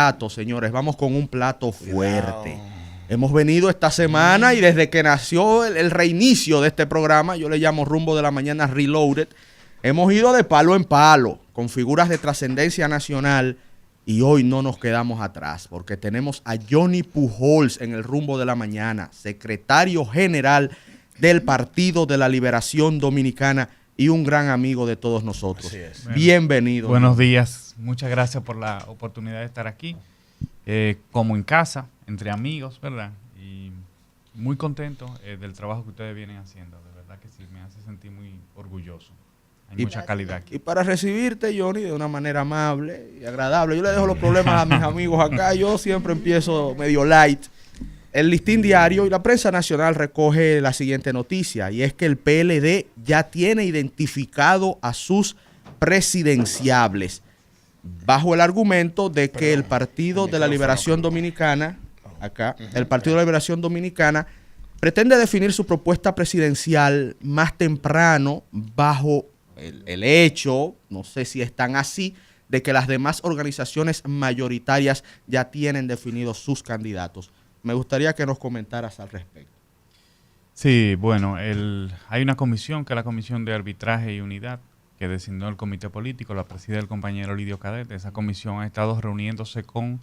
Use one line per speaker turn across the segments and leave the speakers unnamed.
inmediato, señores, vamos con un plato fuerte. Hemos venido esta semana y desde que nació el reinicio de este programa, yo le llamo Rumbo de la Mañana Reloaded, hemos ido de palo en palo con figuras de trascendencia nacional y hoy no nos quedamos atrás porque tenemos a Johnny Pujols en el Rumbo de la Mañana, secretario general del Partido de la Liberación Dominicana y un gran amigo de todos nosotros.
Así es.
Bienvenido.
Buenos días, muchas gracias por la oportunidad de estar aquí, como en casa, entre amigos, ¿verdad? Y muy contento del trabajo que ustedes vienen haciendo, de verdad que sí, me hace sentir muy orgulloso. Hay mucha calidad aquí.
Y para recibirte, Johnny, de una manera amable y agradable, yo le dejo los problemas a mis amigos acá, yo siempre empiezo medio light. El Listín Diario y la prensa nacional recoge la siguiente noticia, y es que el PLD ya tiene identificado a sus presidenciables, bajo el argumento de que el Partido de la Liberación Dominicana, el Partido de la Liberación Dominicana, pretende definir su propuesta presidencial más temprano bajo el hecho, no sé si están así, de que las demás organizaciones mayoritarias ya tienen definidos sus candidatos. Me gustaría que nos comentaras al respecto.
Sí, bueno, hay una comisión, que es la Comisión de Arbitraje y Unidad, que designó el comité político, la preside el compañero Lidio Cadete. Esa comisión ha estado reuniéndose con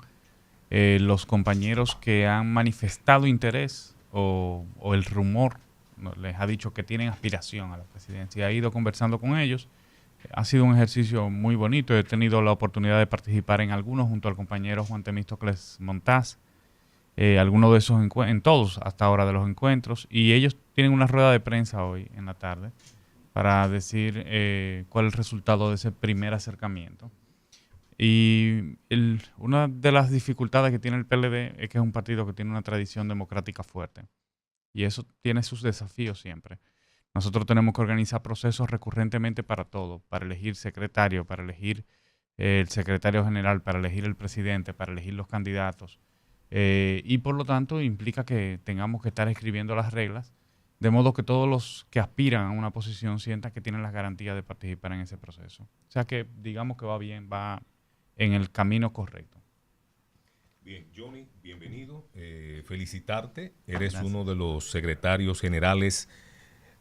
los compañeros que han manifestado interés o el rumor, les ha dicho que tienen aspiración a la presidencia. Ha ido conversando con ellos. Ha sido un ejercicio muy bonito. He tenido la oportunidad de participar en algunos junto al compañero Juan Temístocles Montaz. Algunos de esos en todos hasta ahora de los encuentros. Y ellos tienen una rueda de prensa hoy en la tarde para decir cuál es el resultado de ese primer acercamiento. Y una de las dificultades que tiene el PLD es que es un partido que tiene una tradición democrática fuerte. Y eso tiene sus desafíos siempre. Nosotros tenemos que organizar procesos recurrentemente para todo, para elegir secretario, para elegir el secretario general, para elegir el presidente, para elegir los candidatos. Y por lo tanto implica que tengamos que estar escribiendo las reglas, de modo que todos los que aspiran a una posición sientan que tienen las garantías de participar en ese proceso. O sea que digamos que va bien, va en el camino correcto.
Bien, Johnny, bienvenido. Felicitarte. Eres uno de los secretarios generales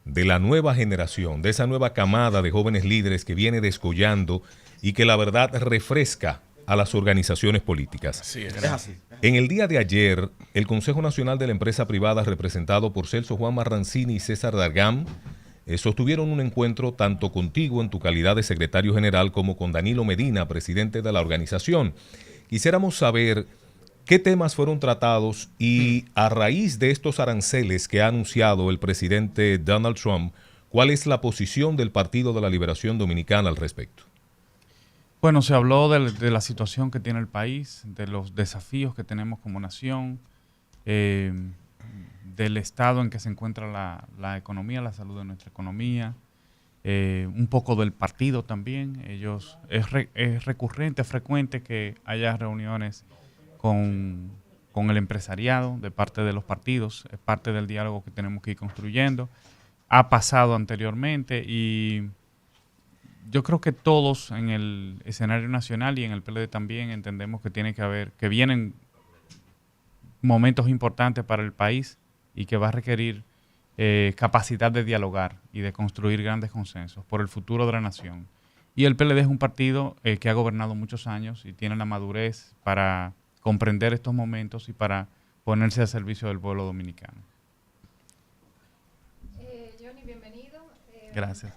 de la nueva generación, de esa nueva camada de jóvenes líderes que viene descollando y que la verdad refresca a las organizaciones políticas.
Así es.
En el día de ayer, el Consejo Nacional de la Empresa Privada, representado por Celso Juan Marrancini y César Dargam, sostuvieron un encuentro tanto contigo en tu calidad de secretario general como con Danilo Medina, presidente de la organización. Quisiéramos saber qué temas fueron tratados y a raíz de estos aranceles que ha anunciado el presidente Donald Trump, ¿cuál es la posición del Partido de la Liberación Dominicana al respecto?
Bueno, se habló de la situación que tiene el país, de los desafíos que tenemos como nación, del estado en que se encuentra la economía, la salud de nuestra economía, un poco del partido también. Es recurrente, es frecuente que haya reuniones con el empresariado de parte de los partidos, es parte del diálogo que tenemos que ir construyendo. Ha pasado anteriormente y yo creo que todos en el escenario nacional y en el PLD también entendemos que que vienen momentos importantes para el país y que va a requerir capacidad de dialogar y de construir grandes consensos por el futuro de la nación. Y el PLD es un partido que ha gobernado muchos años y tiene la madurez para comprender estos momentos y para ponerse al servicio del pueblo dominicano.
Johnny, bienvenido.
Gracias.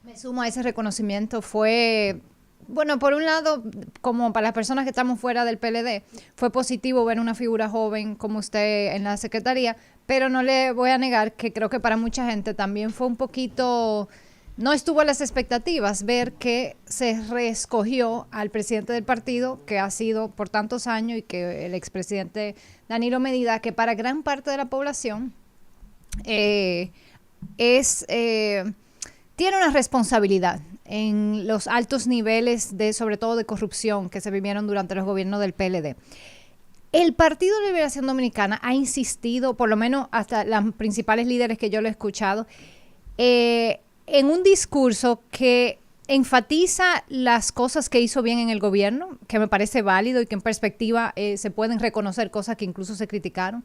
Me sumo a ese reconocimiento. Fue, bueno, por un lado, como para las personas que estamos fuera del PLD, fue positivo ver una figura joven como usted en la secretaría, pero no le voy a negar que creo que para mucha gente también fue un poquito, no estuvo a las expectativas ver que se reescogió al presidente del partido, que ha sido por tantos años, y que el expresidente Danilo Medina, que para gran parte de la población tiene una responsabilidad en los altos niveles sobre todo de corrupción que se vivieron durante los gobiernos del PLD. El Partido de Liberación Dominicana ha insistido, por lo menos hasta las principales líderes que yo lo he escuchado, en un discurso que enfatiza las cosas que hizo bien en el gobierno, que me parece válido y que en perspectiva se pueden reconocer cosas que incluso se criticaron.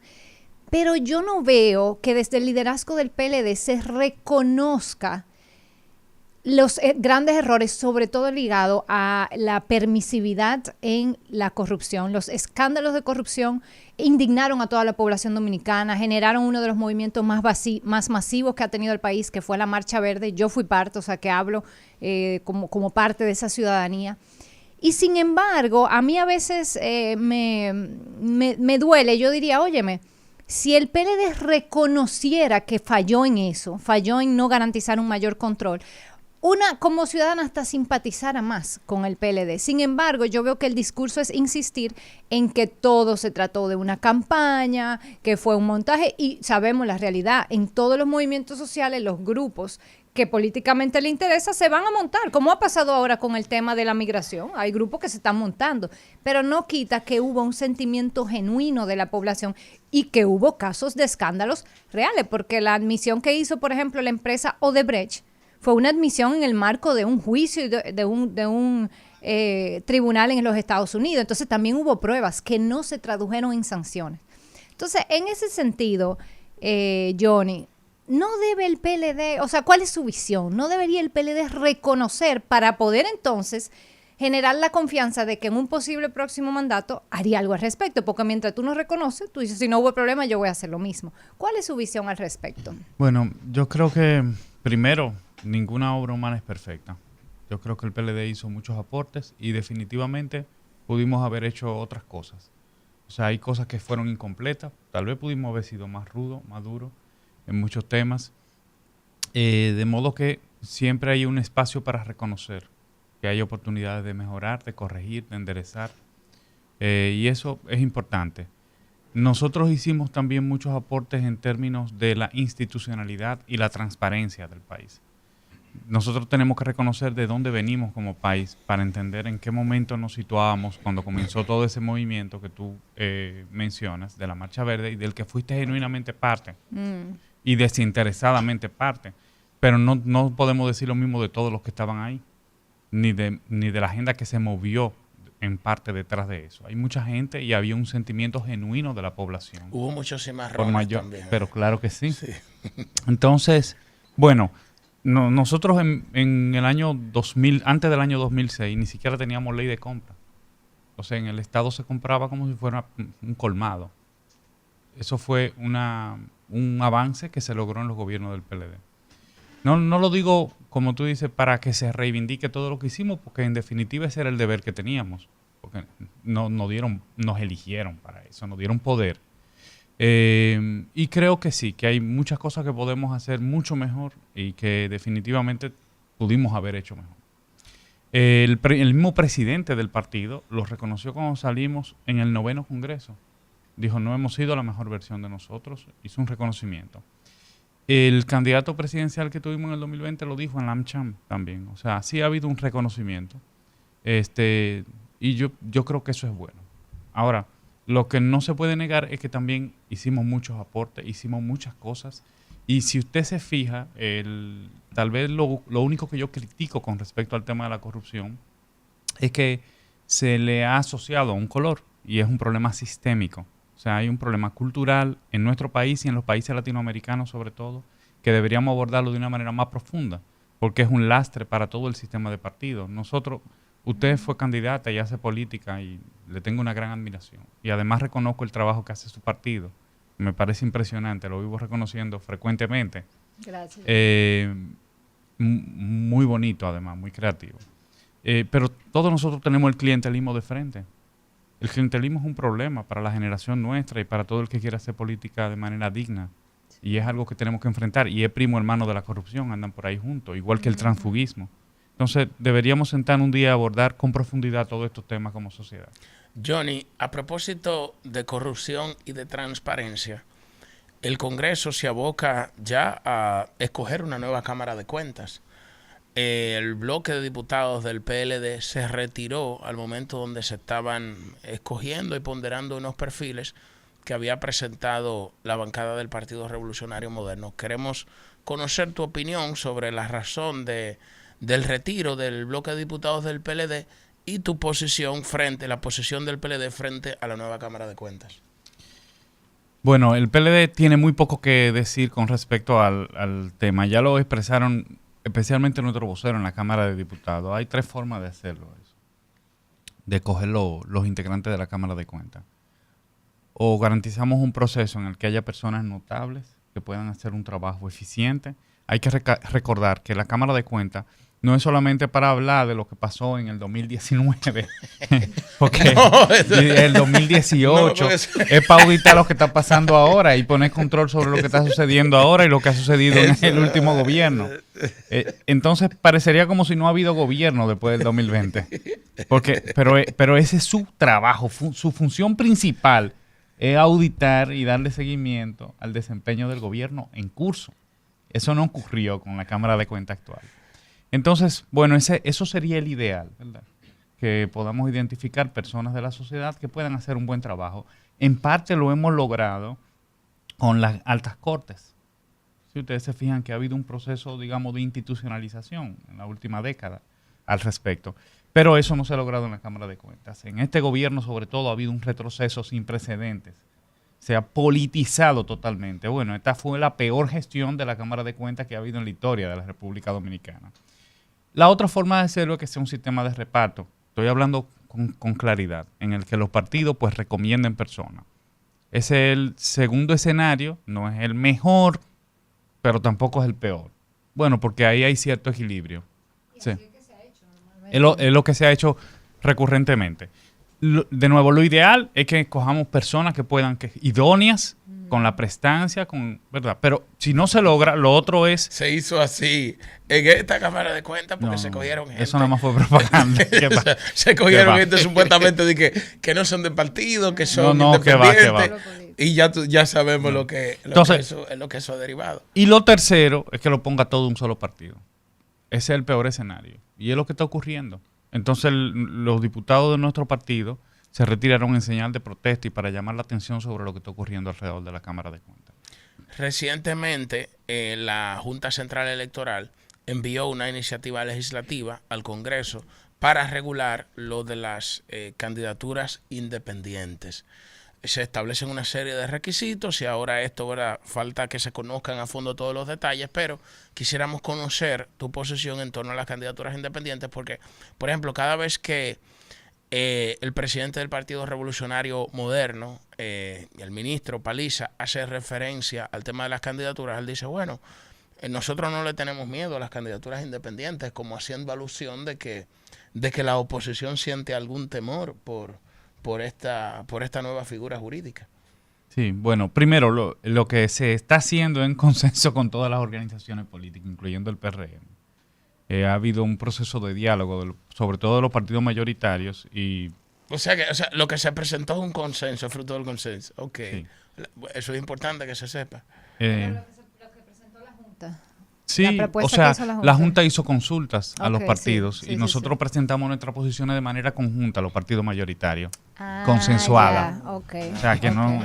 Pero yo no veo que desde el liderazgo del PLD se reconozca los grandes errores, sobre todo ligado a la permisividad en la corrupción. Los escándalos de corrupción indignaron a toda la población dominicana, generaron uno de los movimientos más masivos que ha tenido el país, que fue la Marcha Verde. Yo fui parte, o sea que hablo como parte de esa ciudadanía. Y sin embargo, a mí a veces me duele, yo diría, óyeme, si el PLD reconociera que falló en eso, falló en no garantizar un mayor control, una como ciudadana hasta simpatizara más con el PLD. Sin embargo, yo veo que el discurso es insistir en que todo se trató de una campaña, que fue un montaje, y sabemos la realidad. En todos los movimientos sociales, los grupos que políticamente le interesa se van a montar, como ha pasado ahora con el tema de la migración. Hay grupos que se están montando, pero no quita que hubo un sentimiento genuino de la población y que hubo casos de escándalos reales, porque la admisión que hizo, por ejemplo, la empresa Odebrecht fue una admisión en el marco de un juicio y de un tribunal en los Estados Unidos. Entonces también hubo pruebas que no se tradujeron en sanciones. Entonces, en ese sentido, Johnny, no debe el PLD, o sea, ¿cuál es su visión? ¿No debería el PLD reconocer para poder entonces generar la confianza de que en un posible próximo mandato haría algo al respecto? Porque mientras tú no reconoces, tú dices, si no hubo problema, yo voy a hacer lo mismo. ¿Cuál es su visión al respecto?
Bueno, yo creo que, primero, ninguna obra humana es perfecta. Yo creo que el PLD hizo muchos aportes y definitivamente pudimos haber hecho otras cosas. O sea, hay cosas que fueron incompletas. Tal vez pudimos haber sido más rudo, más duro en muchos temas. De modo que siempre hay un espacio para reconocer que hay oportunidades de mejorar, de corregir, de enderezar. Y eso es importante. Nosotros hicimos también muchos aportes en términos de la institucionalidad y la transparencia del país. Nosotros tenemos que reconocer de dónde venimos como país para entender en qué momento nos situábamos cuando comenzó todo ese movimiento que tú mencionas de la Marcha Verde y del que fuiste genuinamente parte y desinteresadamente parte. Pero no podemos decir lo mismo de todos los que estaban ahí, ni de la agenda que se movió en parte detrás de eso. Hay mucha gente y había un sentimiento genuino de la población.
Hubo muchos cimarrones también.
Pero claro que sí. Entonces, bueno, nosotros en el año 2000, antes del año 2006, ni siquiera teníamos ley de compra. O sea, en el Estado se compraba como si fuera un colmado. Eso fue un avance que se logró en los gobiernos del PLD. No lo digo, como tú dices, para que se reivindique todo lo que hicimos, porque en definitiva ese era el deber que teníamos. Porque nos eligieron para eso, nos dieron poder. Y creo que sí, que hay muchas cosas que podemos hacer mucho mejor y que definitivamente pudimos haber hecho mejor. El mismo presidente del partido lo reconoció cuando salimos en el 9º Congreso. Dijo, no hemos sido la mejor versión de nosotros. Hizo un reconocimiento. El candidato presidencial que tuvimos en el 2020 lo dijo en la AmCham también. O sea, sí ha habido un reconocimiento. Y yo creo que eso es bueno. Ahora, lo que no se puede negar es que también hicimos muchos aportes, hicimos muchas cosas. Y si usted se fija, tal vez lo único que yo critico con respecto al tema de la corrupción es que se le ha asociado a un color y es un problema sistémico. O sea, hay un problema cultural en nuestro país y en los países latinoamericanos sobre todo, que deberíamos abordarlo de una manera más profunda, porque es un lastre para todo el sistema de partidos. Usted fue candidata y hace política y le tengo una gran admiración. Y además reconozco el trabajo que hace su partido. Me parece impresionante, lo vivo reconociendo frecuentemente.
Gracias.
Muy bonito además, muy creativo. Pero todos nosotros tenemos el clientelismo de frente. El clientelismo es un problema para la generación nuestra y para todo el que quiera hacer política de manera digna. Y es algo que tenemos que enfrentar. Y es primo hermano de la corrupción, andan por ahí juntos, igual que el transfugismo. Entonces, deberíamos sentar un día a abordar con profundidad todos estos temas como sociedad.
Johnny, a propósito de corrupción y de transparencia, el Congreso se aboca ya a escoger una nueva Cámara de Cuentas. El bloque de diputados del PLD se retiró al momento donde se estaban escogiendo y ponderando unos perfiles que había presentado la bancada del Partido Revolucionario Moderno. Queremos conocer tu opinión sobre la razón de del retiro del bloque de diputados del PLD y tu posición la posición del PLD frente a la nueva Cámara de Cuentas.
Bueno, el PLD tiene muy poco que decir con respecto al tema. Ya lo expresaron especialmente nuestro vocero en la Cámara de Diputados. Hay 3 formas de hacerlo, de coger los integrantes de la Cámara de Cuentas. O garantizamos un proceso en el que haya personas notables que puedan hacer un trabajo eficiente. Hay que recordar que la Cámara de Cuentas no es solamente para hablar de lo que pasó en el 2019, porque el 2018 es para auditar lo que está pasando ahora y poner control sobre lo que está sucediendo ahora y lo que ha sucedido en el último gobierno. Entonces parecería como si no ha habido gobierno después del 2020, pero ese es su trabajo, su función principal es auditar y darle seguimiento al desempeño del gobierno en curso. Eso no ocurrió con la Cámara de Cuentas actual. Entonces, bueno, eso sería el ideal, ¿verdad? Que podamos identificar personas de la sociedad que puedan hacer un buen trabajo. En parte lo hemos logrado con las altas cortes. Si ustedes se fijan que ha habido un proceso, digamos, de institucionalización en la última década al respecto. Pero eso no se ha logrado en la Cámara de Cuentas. En este gobierno, sobre todo, ha habido un retroceso sin precedentes. Se ha politizado totalmente. Bueno, esta fue la peor gestión de la Cámara de Cuentas que ha habido en la historia de la República Dominicana. La otra forma de hacerlo es que sea un sistema de reparto. Estoy hablando con claridad, en el que los partidos pues recomienden personas. Ese es el segundo escenario, no es el mejor, pero tampoco es el peor. Bueno, porque ahí hay cierto equilibrio. Sí. Es lo que se ha hecho recurrentemente. De nuevo, lo ideal es que cojamos personas que puedan, idóneas, con la prestancia, ¿verdad? Pero si no se logra, lo otro es...
Se hizo así en esta Cámara de Cuentas porque se cogieron gente.
Eso nada más fue propaganda.
Se cogieron gente supuestamente de que no son de partido, que son independientes. Y ya sabemos lo que eso ha derivado.
Y lo tercero es que lo ponga todo un solo partido. Ese es el peor escenario. Y es lo que está ocurriendo. Entonces los diputados de nuestro partido se retiraron en señal de protesta y para llamar la atención sobre lo que está ocurriendo alrededor de la Cámara de Cuentas.
Recientemente, la Junta Central Electoral envió una iniciativa legislativa al Congreso para regular lo de las candidaturas independientes. Se establecen una serie de requisitos y ahora esto, ¿verdad? Falta que se conozcan a fondo todos los detalles, pero quisiéramos conocer tu posición en torno a las candidaturas independientes porque, por ejemplo, cada vez que el presidente del Partido Revolucionario Moderno, el ministro Paliza, hace referencia al tema de las candidaturas, él dice, bueno, nosotros no le tenemos miedo a las candidaturas independientes, como haciendo alusión de que la oposición siente algún temor por esta nueva figura jurídica.
Sí, bueno, primero lo que se está haciendo en consenso con todas las organizaciones políticas, incluyendo el PRM. Ha habido un proceso de diálogo, sobre todo de los partidos mayoritarios.
O sea, lo que se presentó es un consenso, fruto del consenso. Ok. Sí. Eso es importante que se sepa.
Lo que presentó la Junta.
Sí, o sea, la Junta hizo consultas a los partidos y nosotros presentamos nuestras posiciones de manera conjunta a los partidos mayoritarios, consensuada.
Okay.
O sea, que no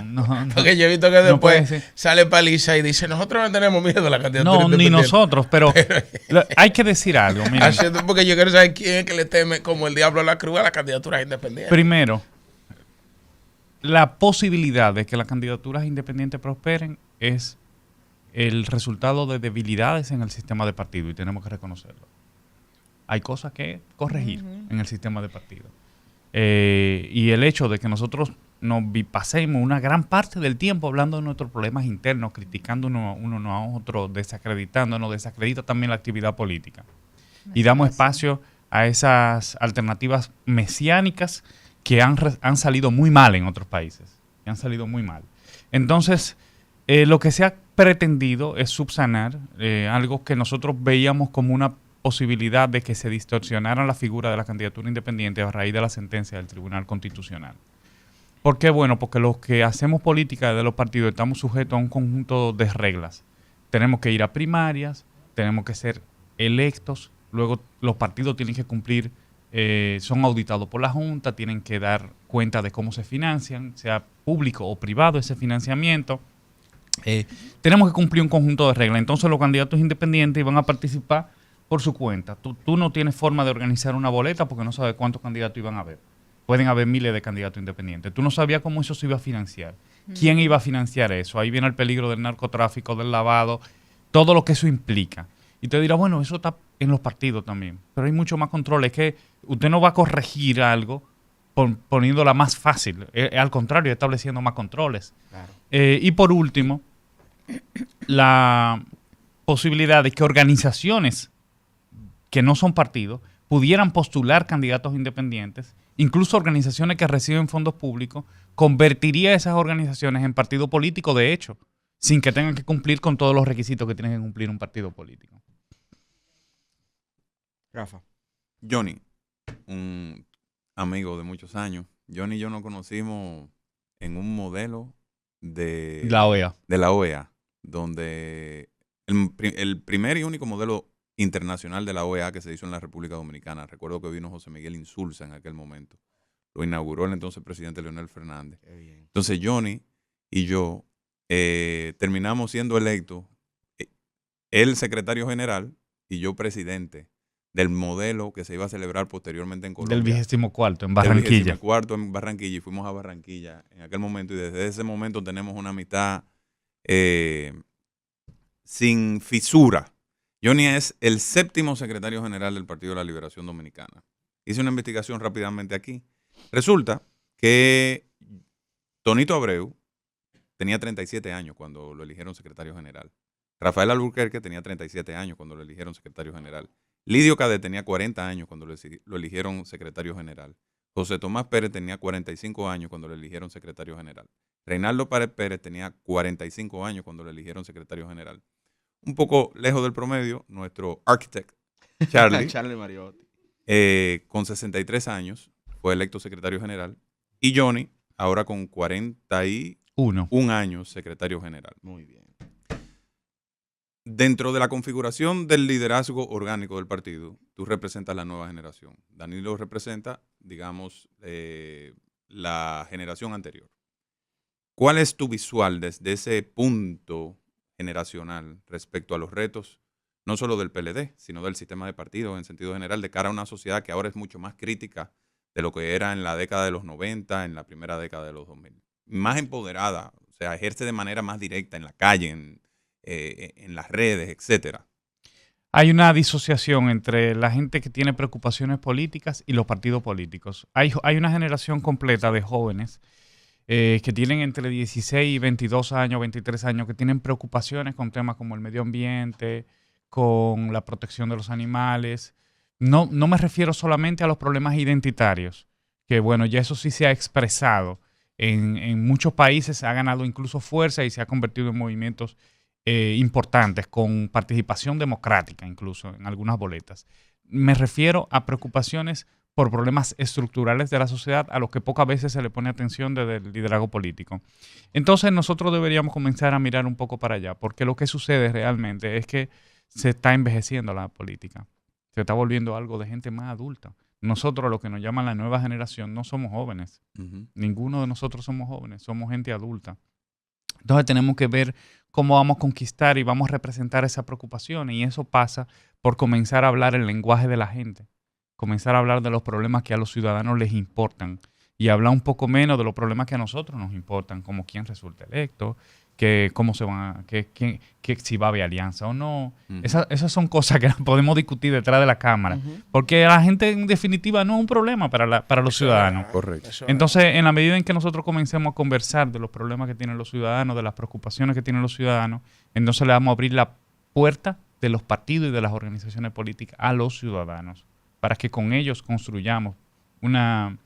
porque yo he visto que después sale Paliza y dice, nosotros no tenemos miedo a la candidatura
independiente. No, ni nosotros, pero hay que decir algo. Mira.
Porque yo quiero saber quién es que le teme como el diablo a la cruz a las candidaturas independientes.
Primero, la posibilidad de que las candidaturas independientes prosperen es el resultado de debilidades en el sistema de partido y tenemos que reconocerlo. Hay cosas que corregir en el sistema de partido. Y el hecho de que nosotros nos pasemos una gran parte del tiempo hablando de nuestros problemas internos, criticando uno a otro, desacreditándonos, desacredita también la actividad política. Y damos espacio a esas alternativas mesiánicas que han salido muy mal en otros países. Que han salido muy mal. Entonces, lo que se ha pretendido es subsanar algo que nosotros veíamos como una posibilidad de que se distorsionara la figura de la candidatura independiente a raíz de la sentencia del Tribunal Constitucional. ¿Por qué? Bueno, porque los que hacemos política de los partidos estamos sujetos a un conjunto de reglas. Tenemos que ir a primarias, tenemos que ser electos, luego los partidos tienen que cumplir, son auditados por la Junta, tienen que dar cuenta de cómo se financian, sea público o privado ese financiamiento. Tenemos que cumplir un conjunto de reglas. Entonces los candidatos independientes van a participar por su cuenta. Tú no tienes forma de organizar una boleta porque no sabes cuántos candidatos iban a haber. Pueden haber miles de candidatos independientes. Tú no sabías cómo eso se iba a financiar. ¿Quién iba a financiar eso? Ahí viene el peligro del narcotráfico, del lavado, todo lo que eso implica. Y te dirá, bueno, eso está en los partidos también. Pero hay mucho más control. Es que usted no va a corregir algo poniéndola más fácil. Al contrario, estableciendo más controles.
Claro.
Y por último, la posibilidad de que organizaciones que no son partidos pudieran postular candidatos independientes, incluso organizaciones que reciben fondos públicos, convertiría esas organizaciones en partido político de hecho, sin que tengan que cumplir con todos los requisitos que tiene que cumplir un partido político.
Rafa.
Johnny, un amigo de muchos años. Johnny y yo nos conocimos en un modelo de
La OEA.
de la OEA, donde el primer y único modelo internacional de la OEA que se hizo en la República Dominicana. Recuerdo que vino José Miguel Insulza en aquel momento. Lo inauguró el entonces presidente Leonel Fernández.
Qué bien.
Entonces Johnny y yo terminamos siendo electos, él secretario general y yo presidente del modelo que se iba a celebrar posteriormente en Colombia.
Del 24º en Barranquilla.
Del 24º en Barranquilla, y fuimos a Barranquilla en aquel momento, y desde ese momento tenemos una amistad sin fisura. Johnny es el 7º secretario general del Partido de la Liberación Dominicana. Hice una investigación rápidamente aquí. Resulta que Tonito Abreu tenía 37 años cuando lo eligieron secretario general. Rafael Alburquerque tenía 37 años cuando lo eligieron secretario general. Lidio Cadet tenía 40 años cuando lo eligieron secretario general. José Tomás Pérez tenía 45 años cuando lo eligieron secretario general. Reinaldo Párez Pérez tenía 45 años cuando lo eligieron secretario general. Un poco lejos del promedio, nuestro architect, Charlie,
Charlie Mariotti.
con 63 años, fue electo secretario general. Y Johnny, ahora con 41 años, secretario general.
Muy bien.
Dentro de la configuración del liderazgo orgánico del partido, tú representas la nueva generación. Danilo representa, digamos, la generación anterior. ¿Cuál es tu visual desde ese punto generacional respecto a los retos, no solo del PLD, sino del sistema de partidos en sentido general, de cara a una sociedad que ahora es mucho más crítica de lo que era en la década de los 90, en la primera década de los 2000? Más empoderada, o sea, ejerce de manera más directa en la calle, en las redes, etcétera.
Hay una disociación entre la gente que tiene preocupaciones políticas y los partidos políticos. Hay una generación completa de jóvenes que tienen entre 16 y 22 años, 23 años, que tienen preocupaciones con temas como el medio ambiente, con la protección de los animales. No me refiero solamente a los problemas identitarios, que bueno, ya eso sí se ha expresado. En muchos países ha ganado incluso fuerza y se ha convertido en movimientos importantes, con participación democrática incluso en algunas boletas. Me refiero a preocupaciones por problemas estructurales de la sociedad a los que pocas veces se le pone atención desde el liderazgo político. Entonces nosotros deberíamos comenzar a mirar un poco para allá, porque lo que sucede realmente es que se está envejeciendo la política, se está volviendo algo de gente más adulta. Nosotros, lo que nos llaman la nueva generación, no somos jóvenes. Ninguno de nosotros somos jóvenes, somos gente adulta. Entonces tenemos que ver cómo vamos a conquistar y vamos a representar esa preocupación, y eso pasa por comenzar a hablar el lenguaje de la gente, comenzar a hablar de los problemas que a los ciudadanos les importan y hablar un poco menos de los problemas que a nosotros nos importan, como quién resulta electo, que cómo se van, que si va a haber alianza o no. Esas son cosas que podemos discutir detrás de la cámara, porque la gente en definitiva no es un problema para los ciudadanos.
Correcto.
Entonces, en la medida en que nosotros comencemos a conversar de los problemas que tienen los ciudadanos, de las preocupaciones que tienen los ciudadanos, entonces le vamos a abrir la puerta de los partidos y de las organizaciones políticas a los ciudadanos, para que con ellos construyamos una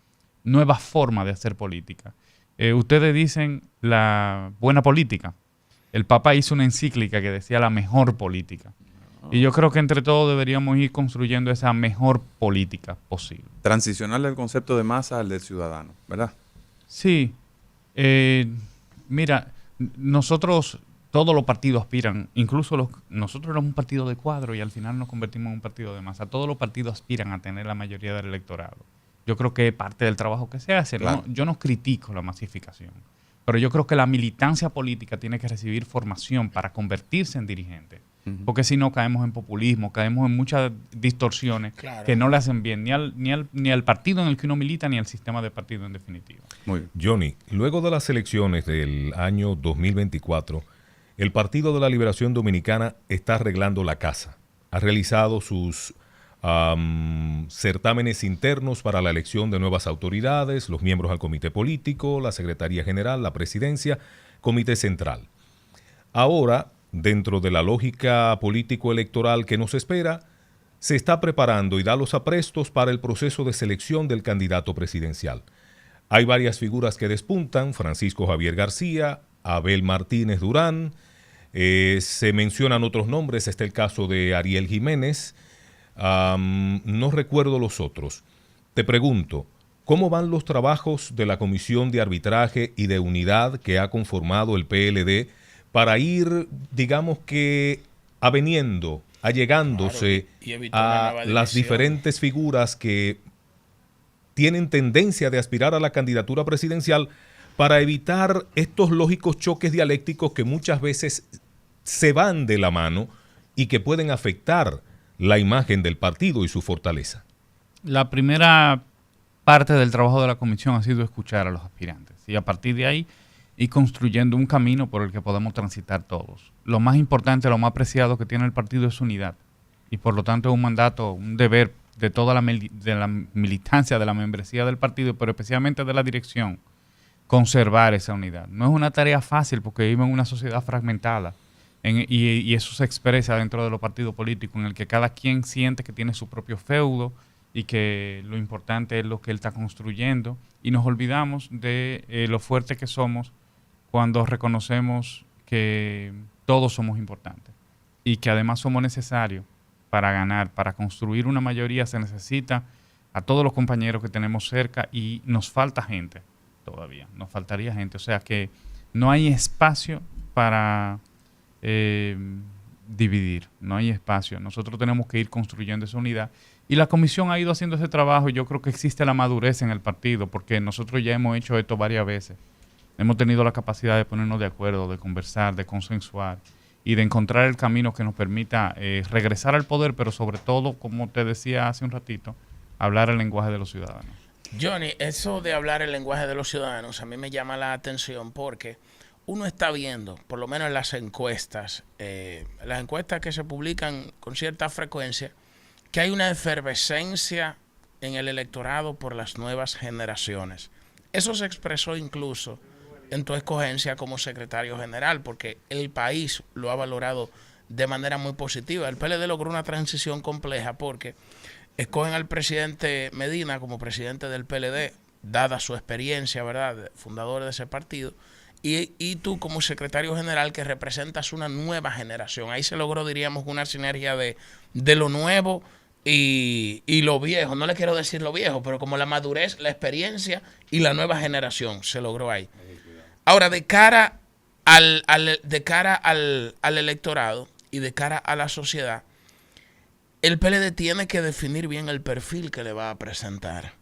nueva forma de hacer política. Ustedes dicen la buena política. El Papa hizo una encíclica que decía la mejor política. Y yo creo que entre todos deberíamos ir construyendo esa mejor política posible.
Transicionar del concepto de masa al del ciudadano, ¿verdad?
Sí. Mira, nosotros, todos los partidos aspiran, incluso nosotros éramos un partido de cuadro y al final nos convertimos en un partido de masa. Todos los partidos aspiran a tener la mayoría del electorado. Yo creo que es parte del trabajo que se hace. Claro. Yo no critico la masificación, pero yo creo que la militancia política tiene que recibir formación para convertirse en dirigente. porque si no caemos en populismo, caemos en muchas distorsiones
Claro.
que no le hacen bien ni al partido en el que uno milita ni al sistema de partido en definitiva.
Muy bien.
Johnny, luego de las elecciones del año 2024, el Partido de la Liberación Dominicana está arreglando la casa. Ha realizado sus certámenes internos para la elección de nuevas autoridades, los miembros al comité político, la Secretaría General, la Presidencia, Comité Central. Ahora, dentro de la lógica político-electoral que nos espera, se está preparando y da los aprestos para el proceso de selección del candidato presidencial. Hay varias figuras que despuntan: Francisco Javier García, Abel Martínez Durán, se mencionan otros nombres, está el caso de Ariel Jiménez, no recuerdo los otros. Te pregunto, ¿cómo van los trabajos de la Comisión de Arbitraje y de Unidad que ha conformado el PLD para ir, digamos que, allegándose
Claro, y evitar una
a
nueva
las
división.
diferentes figuras que tienen tendencia de aspirar a la candidatura presidencial, para evitar estos lógicos choques dialécticos que muchas veces se van de la mano y que pueden afectar la imagen del partido y su fortaleza?
La primera parte del trabajo de la comisión ha sido escuchar a los aspirantes y a partir de ahí ir construyendo un camino por el que podemos transitar todos. Lo más importante, lo más preciado que tiene el partido es unidad y por lo tanto es un mandato, un deber de toda la militancia, de la membresía del partido, pero especialmente de la dirección, conservar esa unidad. No es una tarea fácil porque vivimos en una sociedad fragmentada y eso se expresa dentro de los partidos políticos en el que cada quien siente que tiene su propio feudo y que lo importante es lo que él está construyendo y nos olvidamos de lo fuerte que somos cuando reconocemos que todos somos importantes y que además somos necesarios para ganar, para construir una mayoría se necesita a todos los compañeros que tenemos cerca y nos falta gente todavía, nos faltaría gente, o sea que no hay espacio para dividir, no hay espacio, nosotros tenemos que ir construyendo esa unidad y la comisión ha ido haciendo ese trabajo y yo creo que existe la madurez en el partido porque nosotros ya hemos hecho esto varias veces, hemos tenido la capacidad de ponernos de acuerdo, de conversar, de consensuar y de encontrar el camino que nos permita regresar al poder, pero sobre todo, como te decía hace un ratito, hablar el lenguaje de los ciudadanos.
Johnny, eso de hablar el lenguaje de los ciudadanos a mí me llama la atención porque uno está viendo, por lo menos en las encuestas que se publican con cierta frecuencia, que hay una efervescencia en el electorado por las nuevas generaciones. Eso se expresó incluso en tu escogencia como secretario general, porque el país lo ha valorado de manera muy positiva. El PLD logró una transición compleja porque escogen al presidente Medina como presidente del PLD, dada su experiencia, ¿verdad?, fundador de ese partido, y tú como secretario general que representas una nueva generación. Ahí se logró, diríamos, una sinergia de lo nuevo y lo viejo. No le quiero decir lo viejo, pero como la madurez, la experiencia y la nueva generación se logró ahí. Ahora, de cara al electorado y de cara a la sociedad, el PLD tiene que definir bien el perfil que le va a presentar.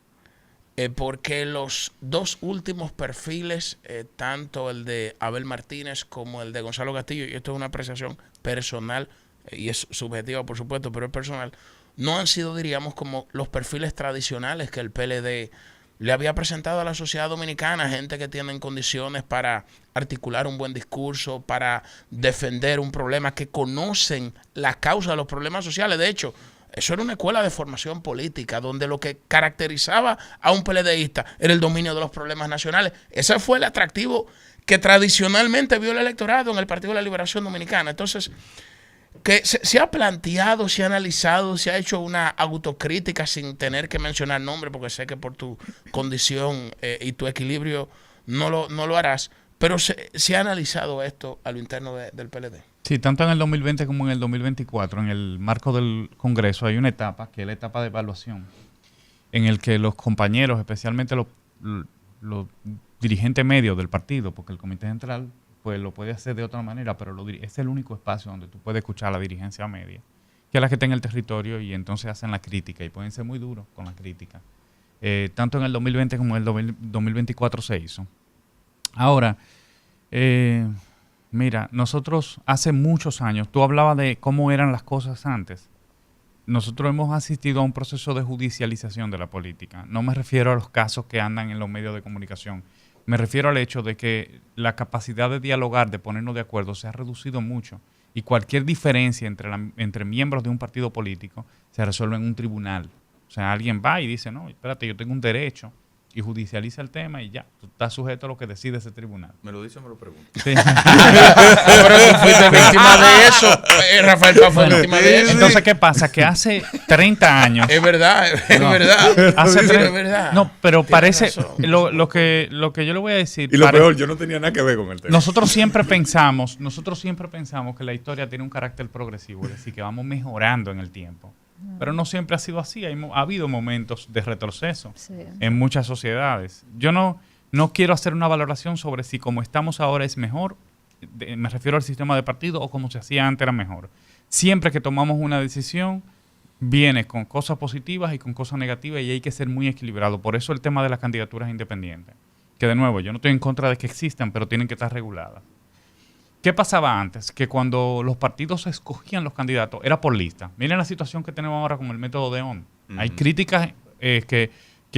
Porque los dos últimos perfiles, tanto el de Abel Martínez como el de Gonzalo Castillo, y esto es una apreciación personal, y es subjetiva por supuesto, pero es personal, no han sido, diríamos, como los perfiles tradicionales que el PLD le había presentado a la sociedad dominicana, gente que tiene condiciones para articular un buen discurso, para defender un problema, que conocen la causa de los problemas sociales. De hecho, eso era una escuela de formación política, donde lo que caracterizaba a un PLDista era el dominio de los problemas nacionales. Ese fue el atractivo que tradicionalmente vio el electorado en el Partido de la Liberación Dominicana. Entonces, que se ha planteado, se ha analizado, se ha hecho una autocrítica sin tener que mencionar nombres, porque sé que por tu condición y tu equilibrio no lo harás, pero se ha analizado esto a lo interno del PLD.
Sí, tanto en el 2020 como en el 2024, en el marco del Congreso, hay una etapa, que es la etapa de evaluación, en el que los compañeros, especialmente los dirigentes medios del partido, porque el Comité Central pues lo puede hacer de otra manera, pero es el único espacio donde tú puedes escuchar a la dirigencia media, que es la que está en el territorio y entonces hacen la crítica y pueden ser muy duros con la crítica. Tanto en el 2020 como en el 2024 se hizo. Ahora, Mira, nosotros hace muchos años, tú hablabas de cómo eran las cosas antes. Nosotros hemos asistido a un proceso de judicialización de la política. No me refiero a los casos que andan en los medios de comunicación. Me refiero al hecho de que la capacidad de dialogar, de ponernos de acuerdo, se ha reducido mucho. Y cualquier diferencia entre miembros de un partido político se resuelve en un tribunal. O sea, alguien va y dice, no, espérate, yo tengo un derecho, y judicializa el tema y ya, tú estás sujeto a lo que decide ese tribunal.
¿Me lo dice o me lo pregunto?
Sí.
Pero tú fuiste víctima de eso. Rafael Paz fue víctima de eso.
Entonces, ¿qué pasa? Que hace 30 años...
Es verdad, es
No.
verdad.
Hace
Sí,
tre-
es verdad.
No, pero
Tienes
parece...
razón.
Lo que yo le voy a decir...
Y lo peor, yo no tenía nada que ver con el tema.
Nosotros siempre pensamos que la historia tiene un carácter progresivo, es decir, que vamos mejorando en el tiempo. Pero no siempre ha sido así. Ha habido momentos de retroceso
Sí.
en muchas sociedades. Yo no quiero hacer una valoración sobre si como estamos ahora es mejor, me refiero al sistema de partido, o como se hacía antes era mejor. Siempre que tomamos una decisión, viene con cosas positivas y con cosas negativas, y hay que ser muy equilibrado. Por eso el tema de las candidaturas independientes. Que de nuevo, yo no estoy en contra de que existan, pero tienen que estar reguladas. ¿Qué pasaba antes? Que cuando los partidos escogían los candidatos, era por lista. Miren la situación que tenemos ahora con el método de ON. Hay críticas que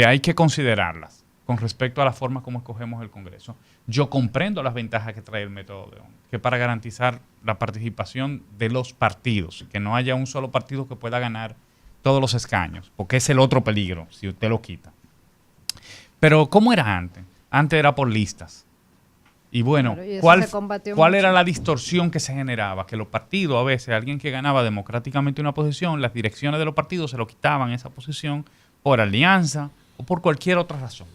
hay que considerarlas con respecto a la forma como escogemos el Congreso. Yo comprendo las ventajas que trae el método de ON, que para garantizar la participación de los partidos, que no haya un solo partido que pueda ganar todos los escaños, porque es el otro peligro si usted lo quita. Pero ¿cómo era antes? Antes era por listas. Y bueno,
Claro, y eso
¿cuál
se combatió
¿cuál
mucho.
era la distorsión que se generaba? Que los partidos, a veces, alguien que ganaba democráticamente una posición, las direcciones de los partidos se lo quitaban esa posición por alianza o por cualquier otra razón.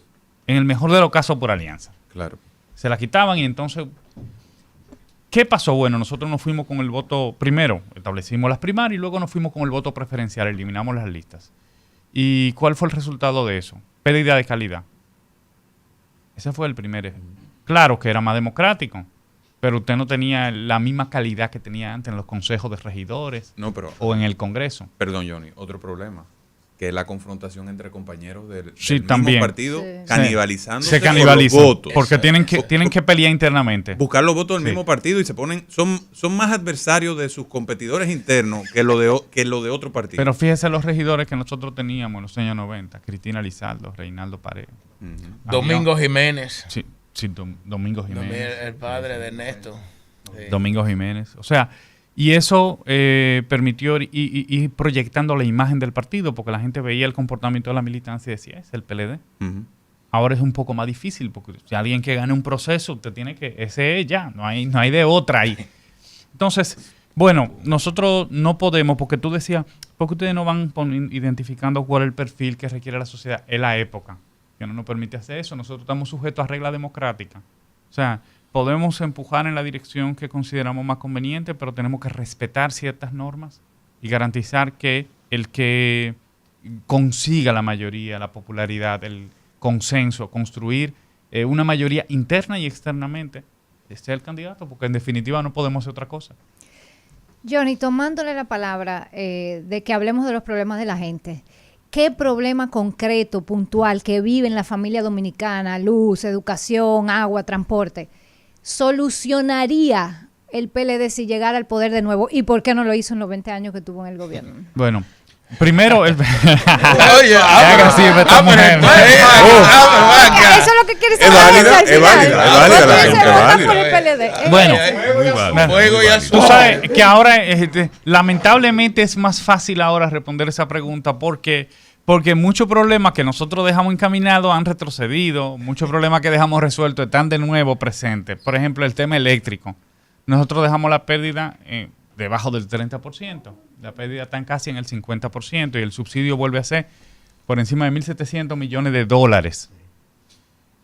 En el mejor de los casos, por alianza.
Claro.
Se la quitaban y entonces... ¿Qué pasó? Bueno, nosotros nos fuimos con el voto... Primero, establecimos las primarias y luego nos fuimos con el voto preferencial, eliminamos las listas. ¿Y cuál fue el resultado de eso? Pérdida de calidad. Ese fue el primer ejemplo. Claro que era más democrático, pero usted no tenía la misma calidad que tenía antes en los consejos de regidores
No, pero,
o en el Congreso.
perdón, Johnny, otro problema. Que es la confrontación entre compañeros
Sí,
del
también.
mismo partido,
Sí.
canibalizándose
Se
por los
canibalizan
votos.
porque tienen que pelear internamente.
Buscar los votos del
Sí.
mismo partido y se ponen, son más adversarios de sus competidores internos que lo de otro partido.
Pero fíjese los regidores que nosotros teníamos en los años 90. Cristina Lizaldo, Reinaldo Paredes.
Ujú.
Domingo Jiménez.
Sí, Domingo Jiménez.
El padre de Ernesto. Sí.
Domingo Jiménez. O sea, y eso permitió ir proyectando la imagen del partido, porque la gente veía el comportamiento de la militancia y decía, es el PLD.
Ujú.
Ahora es un poco más difícil, porque si alguien que gane un proceso, usted tiene que, ese es ya, no hay de otra ahí. Entonces, bueno, nosotros no podemos, porque tú decías, porque ustedes no van identificando cuál es el perfil que requiere la sociedad, es la época, que no nos permite hacer eso. Nosotros estamos sujetos a reglas democráticas. O sea, podemos empujar en la dirección que consideramos más conveniente, pero tenemos que respetar ciertas normas y garantizar que el que consiga la mayoría, la popularidad, el consenso, construir una mayoría interna y externamente, sea el candidato, porque en definitiva no podemos hacer otra cosa.
Johnny, tomándole la palabra de que hablemos de los problemas de la gente, ¿qué problema concreto, puntual, que vive en la familia dominicana, luz, educación, agua, transporte, solucionaría el PLD si llegara al poder de nuevo? ¿Y por qué no lo hizo en los 20 años que tuvo en el gobierno?
Bueno, primero...
Oye,
agresiva esta mujer.
Eso es lo que quiere saber.
válida,
al
es
final.
válida, es válida la
¿Por qué
pregunta,
se
es
vota
válida.
por el PLD?
Bueno,
Fuego y azul.
tú sabes que ahora, lamentablemente, es más fácil ahora responder esa pregunta porque muchos problemas que nosotros dejamos encaminados han retrocedido, muchos problemas que dejamos resueltos están de nuevo presentes. Por ejemplo, el tema eléctrico. Nosotros dejamos la pérdida debajo del 30%. La pérdida está casi en el 50% y el subsidio vuelve a ser por encima de 1.700 millones de dólares.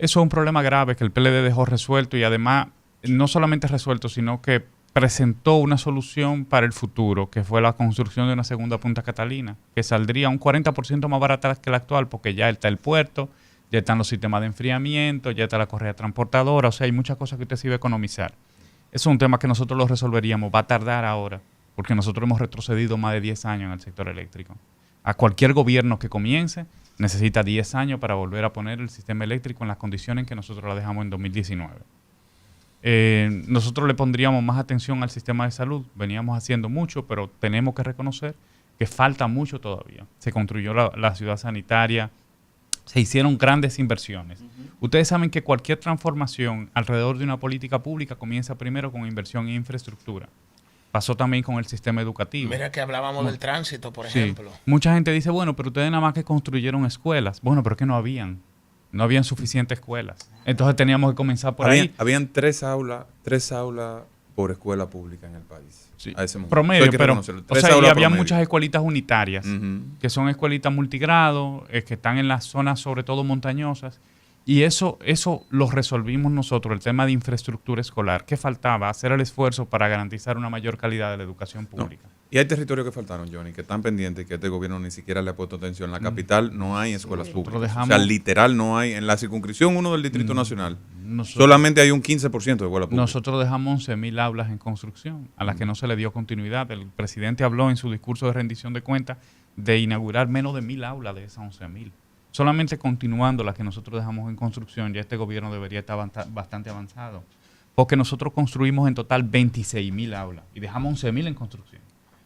Eso es un problema grave que el PLD dejó resuelto y además no solamente resuelto, sino que presentó una solución para el futuro, que fue la construcción de una segunda Punta Catalina, que saldría un 40% más barata que la actual, porque ya está el puerto, ya están los sistemas de enfriamiento, ya está la correa transportadora, o sea, hay muchas cosas que usted se iba a economizar. Eso es un tema que nosotros lo resolveríamos, va a tardar ahora, porque nosotros hemos retrocedido más de 10 años en el sector eléctrico. A cualquier gobierno que comience necesita 10 años para volver a poner el sistema eléctrico en las condiciones en que nosotros la dejamos en 2019. Nosotros le pondríamos más atención al sistema de salud. Veníamos haciendo mucho, pero tenemos que reconocer que falta mucho todavía. Se construyó la ciudad sanitaria, se hicieron grandes inversiones. Ustedes saben que cualquier transformación alrededor de una política pública comienza primero con inversión en infraestructura. Pasó también con el sistema educativo.
Mira que hablábamos del tránsito, por
Sí.
ejemplo.
Mucha gente dice, bueno, pero ustedes nada más que construyeron escuelas. Bueno, pero es que no habían suficientes escuelas. Entonces teníamos que comenzar por ahí.
Habían tres aulas por escuela pública en el país.
Sí.
A ese momento.
Promedio,
Eso hay que
pero
reconocerlo.
o
Tres
sea, y
aulas
había
promedio.
muchas escuelitas unitarias,
Ujú.
que son escuelitas multigrado, que están en las zonas sobre todo montañosas, y eso lo resolvimos nosotros, el tema de infraestructura escolar. ¿Qué faltaba? Hacer el esfuerzo para garantizar una mayor calidad de la educación pública.
Y hay territorios que faltaron, Johnny, que están pendientes y que este gobierno ni siquiera le ha puesto atención. En la capital no hay escuelas públicas.
dejamos-
O sea, literal no hay. En la circunscripción 1 del Distrito Nacional,
Nosotros,
solamente hay un 15% de escuelas públicas.
nosotros dejamos 11.000 aulas en construcción, a las que no se le dio continuidad. El presidente habló en su discurso de rendición de cuentas de inaugurar menos de 1.000 aulas de esas 11.000. Solamente continuando las que nosotros dejamos en construcción, ya este gobierno debería estar bastante avanzado. Porque nosotros construimos en total 26.000 aulas y dejamos 11.000 en construcción.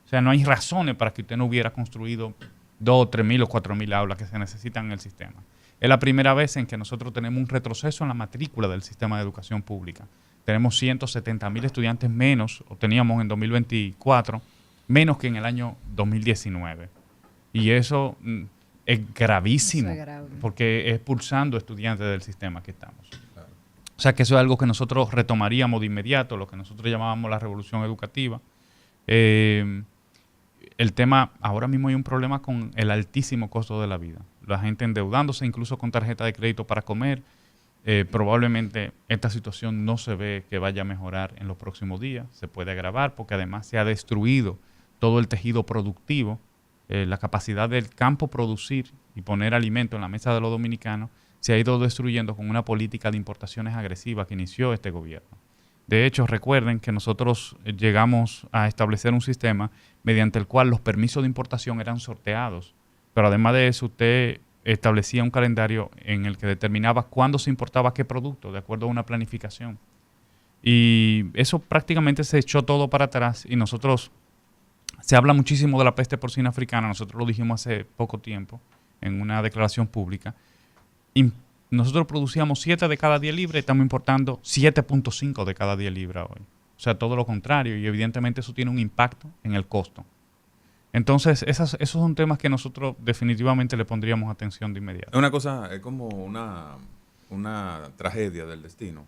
O sea, no hay razones para que usted no hubiera construido 2, 3.000 o 4.000 aulas que se necesitan en el sistema. Es la primera vez en que nosotros tenemos un retroceso en la matrícula del sistema de educación pública. Tenemos 170.000 estudiantes menos, o teníamos en 2024, menos que en el año 2019. Y eso es gravísimo,
Eso es grave.
porque es expulsando estudiantes del sistema que estamos. O sea que eso es algo que nosotros retomaríamos de inmediato, lo que nosotros llamábamos la revolución educativa. El tema, ahora mismo hay un problema con el altísimo costo de la vida. La gente endeudándose incluso con tarjeta de crédito para comer. Probablemente esta situación no se ve que vaya a mejorar en los próximos días. Se puede agravar porque además se ha destruido todo el tejido productivo, la capacidad del campo producir y poner alimento en la mesa de los dominicanos se ha ido destruyendo con una política de importaciones agresivas que inició este gobierno. De hecho, recuerden que nosotros llegamos a establecer un sistema mediante el cual los permisos de importación eran sorteados, pero además de eso usted establecía un calendario en el que determinaba cuándo se importaba qué producto, de acuerdo a una planificación. Y eso prácticamente se echó todo para atrás y nosotros, se habla muchísimo de la peste porcina africana, nosotros lo dijimos hace poco tiempo en una declaración pública. Nosotros producíamos 7 de cada 10 libras y estamos importando 7.5 de cada 10 libras hoy. O sea, todo lo contrario y evidentemente eso tiene un impacto en el costo. Entonces, esos son temas que nosotros definitivamente le pondríamos atención de inmediato.
Es una cosa, es como una tragedia del destino.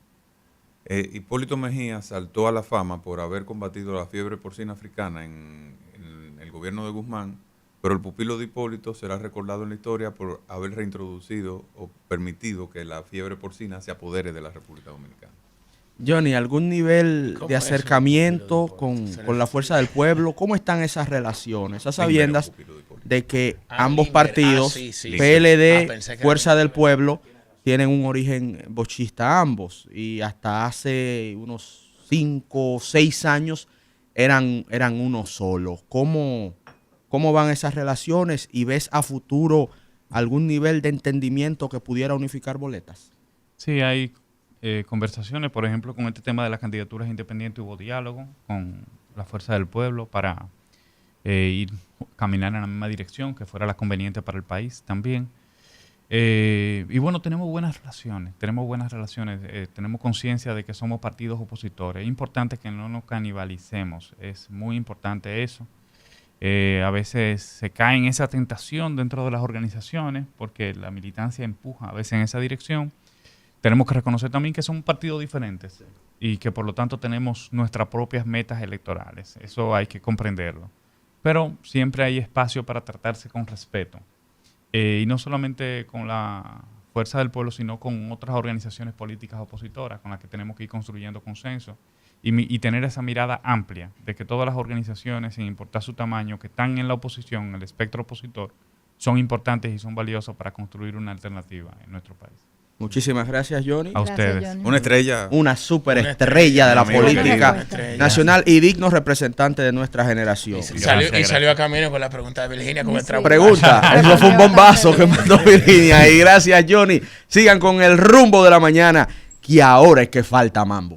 Hipólito Mejía saltó a la fama por haber combatido la fiebre porcina africana en el gobierno de Guzmán, pero el pupilo de Hipólito será recordado en la historia por haber reintroducido o permitido que la fiebre porcina se apodere de la República Dominicana.
Johnny, ¿algún nivel
¿Cómo
de
es
acercamiento
eso?
con la fuerza del pueblo? ¿Cómo están esas relaciones? A sabiendas
Pupilo de Hipólito.
de que
Ah,
ambos
Limber.
partidos,
Sí, sí.
PLD,
Pensé que
Fuerza
era
del
Limber.
Pueblo, tienen un origen bochista ambos. Y hasta hace unos 5 o 6 años eran uno solo. ¿Cómo van esas relaciones? ¿Y ves a futuro algún nivel de entendimiento que pudiera unificar boletas?
Sí, hay conversaciones, por ejemplo, con este tema de las candidaturas independientes hubo diálogo con la Fuerza del Pueblo para caminar en la misma dirección, que fuera la conveniente para el país también. Y bueno, tenemos buenas relaciones, tenemos conciencia de que somos partidos opositores. Es importante que no nos canibalicemos, es muy importante eso. A veces se cae en esa tentación dentro de las organizaciones porque la militancia empuja a veces en esa dirección. Tenemos que reconocer también que son partidos diferentes y que por lo tanto tenemos nuestras propias metas electorales. Eso hay que comprenderlo. Pero siempre hay espacio para tratarse con respeto. Y no solamente con la Fuerza del Pueblo, sino con otras organizaciones políticas opositoras con las que tenemos que ir construyendo consenso y tener esa mirada amplia de que todas las organizaciones, sin importar su tamaño, que están en la oposición, en el espectro opositor, son importantes y son valiosos para construir una alternativa en nuestro país.
Muchísimas gracias, Johnny.
A ustedes.
Johnny.
Una estrella.
Una superestrella de la
Amigo
política
Una estrella.
nacional y digno representante de nuestra generación.
Salió a camino con la pregunta de Virginia con el
Sí.
trabajo.
Pregunta, eso fue un bombazo que mandó Virginia. Y gracias, Johnny. Sigan con el rumbo de la mañana, que ahora es que falta mambo.